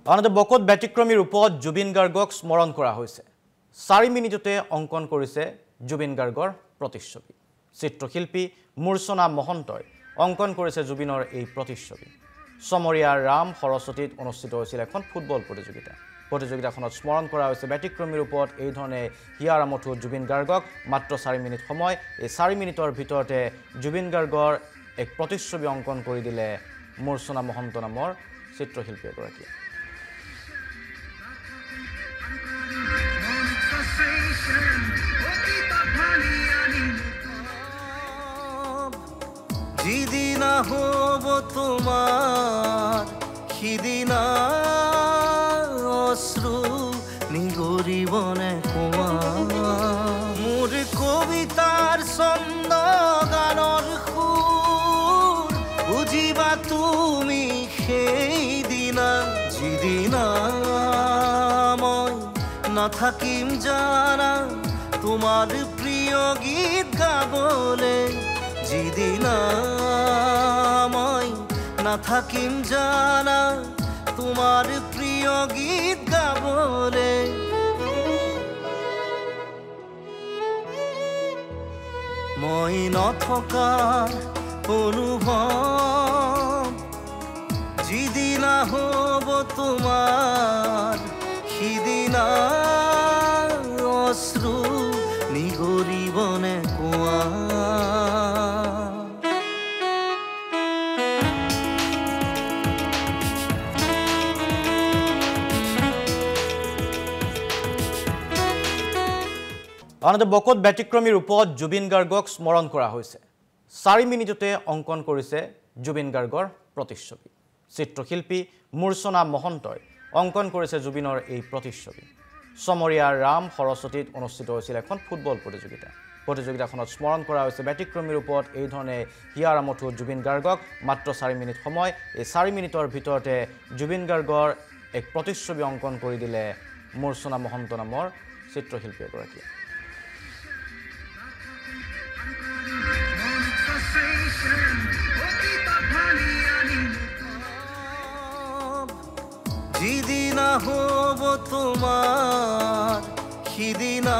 আনহাতে বকত ব্যতিক্ৰমী ৰূপত জুবিন গাৰ্গক স্মৰণ কৰা হৈছে 4 মিনিটতে অংকন কৰিছে জুবিন গাৰ্গৰ প্ৰতিচ্ছবি চিত্ৰশিল্পী মূৰ্ছনা মহন্তই অংকন কৰিছে জুবিনৰ এই প্ৰতিচ্ছবি সমৰীয়া ৰাম সৰস্বতীত অনুষ্ঠিত হৈছিল এখন ফুটবল প্ৰতিযোগিতাখনত স্মৰণ কৰা হৈছে ব্যতিক্ৰমী ৰূপত এই ধৰণে হিয়াৰ আমঠু জুবিন গাৰ্গক মাত্ৰ 4 মিনিট সময় এই 4 মিনিটৰ ভিতৰতে জুবিন গাৰ্গৰ এক প্ৰতিচ্ছবি অংকন কৰি দিলে মূৰ্ছনা মহন্ত নামৰ চিত্ৰশিল্পী এগৰাকী जिदिना होब तुम्हार सिदिना अश्रु निगरिबने मोर कवितार छंद गानर सुर बुझिबा तुमी सेइदिना जिदिना मैं नाथाकिम जाना तुम्हार प्रिय गीत गाबले जिदिना मैं नाथाकिम जाना तुम्हार प्रिय गीत गाबले मैं नथकार अनुभव जिदिना होब तुम्हार सिदिना अश्रु निगरिबने कुआ আনহাতে বকত ব্যতিক্ৰমী ৰূপত জুবিন গাৰ্গক স্মৰণ কৰা হৈছে 4 মিনিটতে অংকন কৰিছে জুবিন গাৰ্গৰ প্ৰতিচ্ছবি চিত্ৰশিল্পী মূৰ্ছনা মহন্তই অংকন কৰিছে জুবিনৰ এই প্ৰতিচ্ছবি সমৰীয়া ৰাম সৰস্বতীত অনুষ্ঠিত হৈছিল এখন ফুটবল প্ৰতিযোগিতাখনত স্মৰণ কৰা হৈছে ব্যতিক্ৰমী ৰূপত এই ধৰণে হিয়াৰ আমঠু জুবিন গাৰ্গক মাত্ৰ 4 মিনিট সময় এই 4 মিনিটৰ ভিতৰতে জুবিন গাৰ্গৰ এক প্ৰতিচ্ছবি অংকন কৰি দিলে মূৰ্ছনা মহন্ত নামৰ চিত্ৰশিল্পী এগৰাকী जिदिना होब तुम्हार सिदिना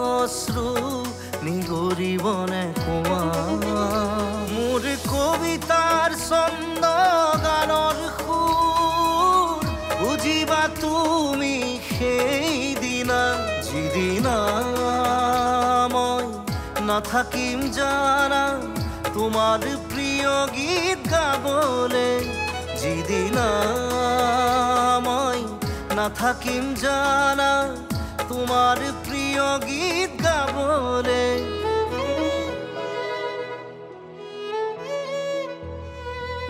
अश्रु निगरिबने मोर कवितार छंद गानर सुर बुझिबा तुमी सेइदिना जिदिना मैं नाथाकिम जाना तुम्हार प्रिय गीत गाबले जिदिना मैं नाथाकिम जाना तुम्हार प्रिय गीत गाबले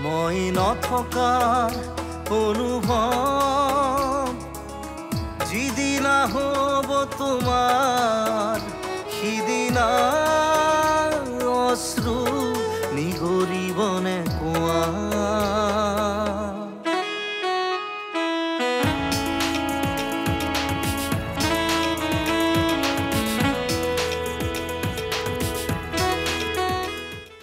मैं नथकार अनुभव जिदिना होब तुम्हार सिदिना